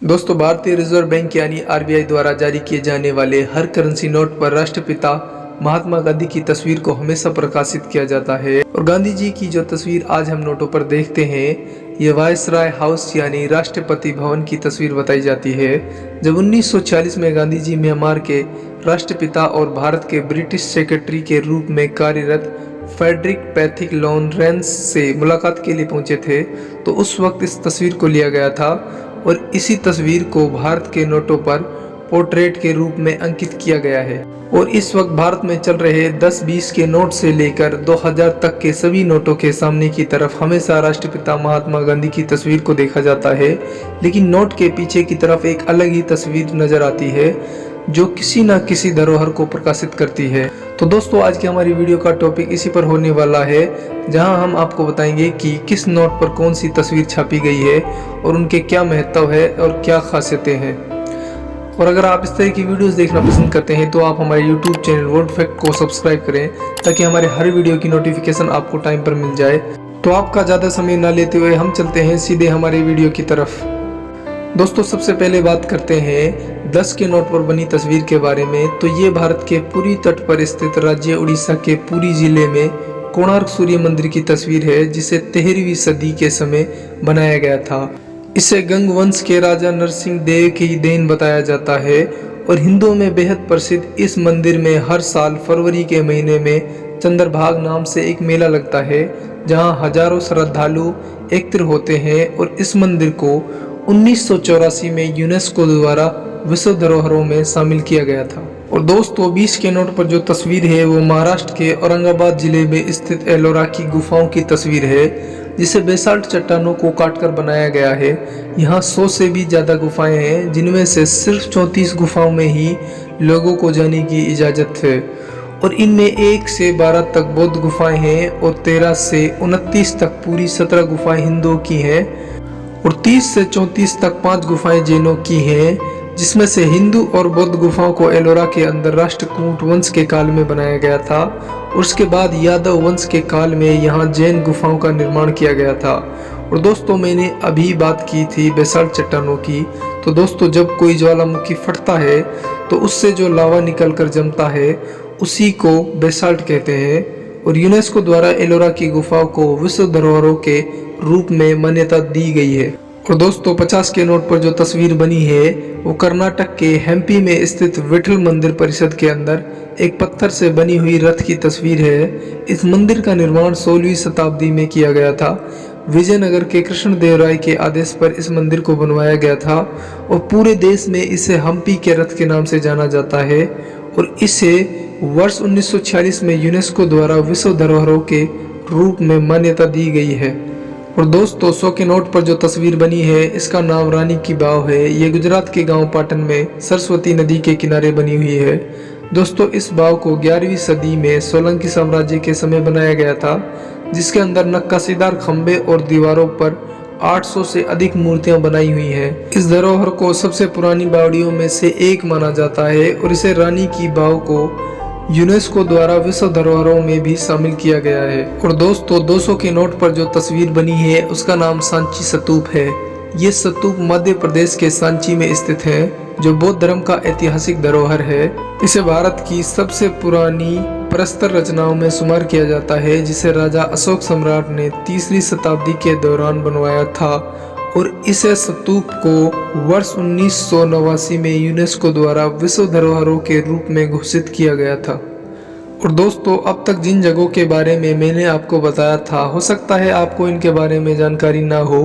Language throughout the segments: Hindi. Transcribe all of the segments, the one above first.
दोस्तों, भारतीय रिजर्व बैंक यानी आरबीआई द्वारा जारी किए जाने वाले हर करेंसी नोट पर राष्ट्रपिता महात्मा गांधी की तस्वीर को हमेशा प्रकाशित किया जाता है। और गांधी जी की जो तस्वीर आज हम नोटों पर देखते हैं, ये वायसराय हाउस यानी राष्ट्रपति भवन की तस्वीर बताई जाती है। जब 1946 में गांधी जी म्यांमार के राष्ट्रपिता और भारत के ब्रिटिश सेक्रेटरी के रूप में कार्यरत फ्रेडरिक पैथिक लॉरेंस से मुलाकात के लिए पहुंचे थे, तो उस वक्त इस तस्वीर को लिया गया था और इसी तस्वीर को भारत के नोटों पर पोर्ट्रेट के रूप में अंकित किया गया है। और इस वक्त भारत में चल रहे 10-20 के नोट से लेकर 2000 तक के सभी नोटों के सामने की तरफ हमेशा राष्ट्रपिता महात्मा गांधी की तस्वीर को देखा जाता है, लेकिन नोट के पीछे की तरफ एक अलग ही तस्वीर नजर आती है जो किसी न किसी धरोहर को प्रकाशित करती है। तो दोस्तों, आज की हमारी वीडियो का टॉपिक इसी पर होने वाला है, जहां हम आपको बताएंगे कि किस नोट पर कौन सी तस्वीर छापी गई है और उनके क्या महत्व है और क्या खासियतें हैं। और अगर आप इस तरह की वीडियोस देखना पसंद करते हैं तो आप हमारे यूट्यूब चैनल वर्ल्ड फैक्ट को सब्सक्राइब करें, ताकि हमारे हर वीडियो की नोटिफिकेशन आपको टाइम पर मिल जाए। तो आपका ज़्यादा समय ना लेते हुए हम चलते हैं सीधे हमारे वीडियो की तरफ। दोस्तों, सबसे पहले बात करते हैं 10 के नोट पर बनी तस्वीर के बारे में। तो ये भारत के पूरी तट पर स्थित राज्य उड़ीसा के पुरी जिले में कोणार्क सूर्य मंदिर की तस्वीर है, जिसे 13वीं सदी के समय बनाया गया था। इसे गंग वंश के राजा नरसिंह देव की देन बताया जाता है। और हिंदुओं में बेहद प्रसिद्ध इस मंदिर में हर साल फरवरी के महीने में चंद्रभाग नाम से एक मेला लगता है, जहां हजारों श्रद्धालु एकत्र होते हैं। और इस मंदिर को 1984 में यूनेस्को द्वारा विश्व धरोहरों में शामिल किया गया था। और दोस्तों, 20 के नोट पर जो तस्वीर है वो महाराष्ट्र के औरंगाबाद जिले में स्थित एलोरा की गुफाओं की तस्वीर है, जिसे बेसाल्ट चट्टानों को काटकर बनाया गया है। यहाँ 100 से भी ज्यादा गुफाएं हैं, जिनमें से सिर्फ 34 गुफाओं में ही लोगों को जाने की इजाजत है। और इनमें 1 से 12 तक बौद्ध गुफाएं हैं और 13 से 29 तक पूरी 17 गुफाएं हिंदुओं की हैं और 30 से 34 तक 5 गुफाएं जैनों की हैं, जिसमें से हिंदू और बौद्ध गुफाओं को एलोरा के अंदर राष्ट्रकूट वंश के काल में बनाया गया था। और उसके बाद यादव वंश के काल में यहाँ जैन गुफाओं का निर्माण किया गया था। और दोस्तों, मैंने अभी बात की थी बेसाल्ट चट्टानों की। तो दोस्तों, जब कोई ज्वालामुखी फटता है तो उससे जो लावा निकल कर जमता है उसी को बेसाल्ट कहते हैं। और यूनेस्को द्वारा एलोरा की गुफाओं को विश्व धरोहरों के रूप में मान्यता दी गई है। और दोस्तों, 50 के नोट पर जो तस्वीर बनी है वो कर्नाटक के हम्पी में स्थित विठल मंदिर परिषद के अंदर एक पत्थर से बनी हुई रथ की तस्वीर है। इस मंदिर का निर्माण 16वीं शताब्दी में किया गया था। विजयनगर के कृष्णदेवराय के आदेश पर इस मंदिर को बनवाया गया था और पूरे देश में इसे हम्पी के रथ के नाम से जाना जाता है। और इसे वर्ष 1946 में यूनेस्को द्वारा विश्व धरोहरों के रूप में मान्यता दी गई है। और दोस्तों, 100 के नोट पर जो तस्वीर बनी है इसका नाम रानी की बाव है। ये गुजरात के गांव पाटन में सरस्वती नदी के किनारे बनी हुई है। दोस्तों, इस बाव को 11वीं सदी में सोलंकी साम्राज्य के समय बनाया गया था, जिसके अंदर नक्काशीदार खंबे और दीवारों पर 800 से अधिक मूर्तियां बनाई हुई हैं। इस धरोहर को सबसे पुरानी बावड़ियों में से एक माना जाता है और इसे रानी की बाव को यूनेस्को द्वारा विश्व धरोहरों में भी शामिल किया गया है। और दोस्तों, 200 के नोट पर जो तस्वीर बनी है उसका नाम सांची स्तूप है। ये स्तूप मध्य प्रदेश के सांची में स्थित है, जो बौद्ध धर्म का ऐतिहासिक धरोहर है। इसे भारत की सबसे पुरानी प्रस्तर रचनाओं में शुमार किया जाता है, जिसे राजा अशोक सम्राट ने 3वीं शताब्दी के दौरान बनवाया था। और इस स्तूप को वर्ष 1989 में यूनेस्को द्वारा विश्व धरोहरों के रूप में घोषित किया गया था। और दोस्तों, अब तक जिन जगहों के बारे में मैंने आपको बताया था, हो सकता है आपको इनके बारे में जानकारी ना हो,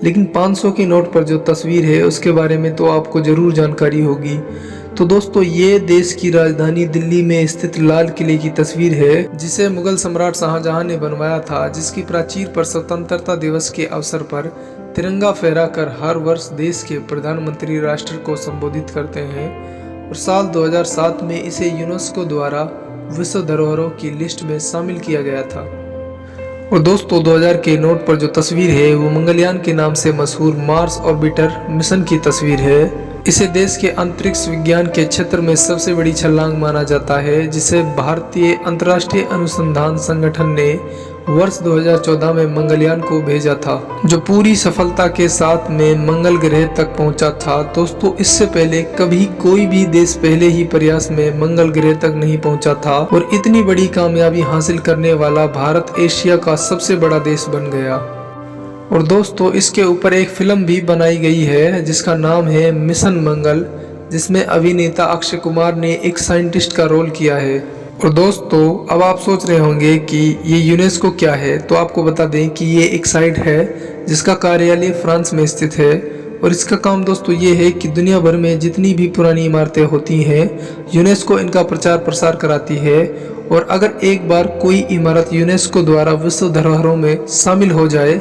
लेकिन 500 के नोट पर जो तस्वीर है उसके बारे में तो आपको जरूर जानकारी होगी। तो दोस्तों, ये देश की राजधानी दिल्ली में स्थित लाल किले की तस्वीर है, जिसे मुगल सम्राट शाहजहां ने बनवाया था, जिसकी प्राचीर पर स्वतंत्रता दिवस के अवसर पर तिरंगा फहराकर हर वर्ष देश के प्रधानमंत्री राष्ट्र को संबोधित करते हैं। और साल 2007 में इसे यूनेस्को द्वारा विश्व धरोहरों की लिस्ट में शामिल किया गया था। और दोस्तों, 2000 के नोट पर जो तस्वीर है वो मंगलयान के नाम से मशहूर मार्स ऑर्बिटर मिशन की तस्वीर है। इसे देश के अंतरिक्ष विज्ञान के क्षेत्र में सबसे बड़ी छलांग माना जाता है, जिसे भारतीय अंतर्राष्ट्रीय अनुसंधान संगठन ने वर्ष 2014 में मंगलयान को भेजा था, जो पूरी सफलता के साथ में मंगल ग्रह तक पहुंचा था। दोस्तों, इससे पहले कभी कोई भी देश पहले ही प्रयास में मंगल ग्रह तक नहीं पहुंचा था और इतनी बड़ी कामयाबी हासिल करने वाला भारत एशिया का सबसे बड़ा देश बन गया। और दोस्तों, इसके ऊपर एक फिल्म भी बनाई गई है जिसका नाम है मिशन मंगल, जिसमें अभिनेता अक्षय कुमार ने एक साइंटिस्ट का रोल किया है। और दोस्तों, अब आप सोच रहे होंगे कि ये यूनेस्को क्या है, तो आपको बता दें कि ये एक साइट है जिसका कार्यालय फ्रांस में स्थित है। और इसका काम दोस्तों ये है कि दुनिया भर में जितनी भी पुरानी इमारतें होती हैं, यूनेस्को इनका प्रचार प्रसार कराती है। और अगर एक बार कोई इमारत यूनेस्को द्वारा विश्व धरोहरों में शामिल हो जाए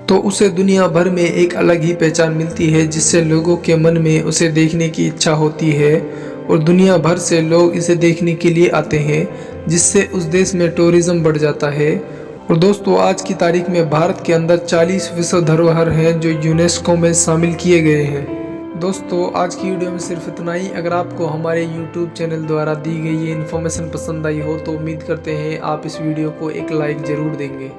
तो उसे दुनिया भर में एक अलग ही पहचान मिलती है, जिससे लोगों के मन में उसे देखने की इच्छा होती है और दुनिया भर से लोग इसे देखने के लिए आते हैं, जिससे उस देश में टूरिज्म बढ़ जाता है। और दोस्तों, आज की तारीख में भारत के अंदर 40 विश्व धरोहर हैं जो यूनेस्को में शामिल किए गए हैं। दोस्तों, आज की वीडियो में सिर्फ इतना ही। अगर आपको हमारे YouTube चैनल द्वारा दी गई ये इन्फॉर्मेशन पसंद आई हो तो उम्मीद करते हैं आप इस वीडियो को एक लाइक ज़रूर देंगे।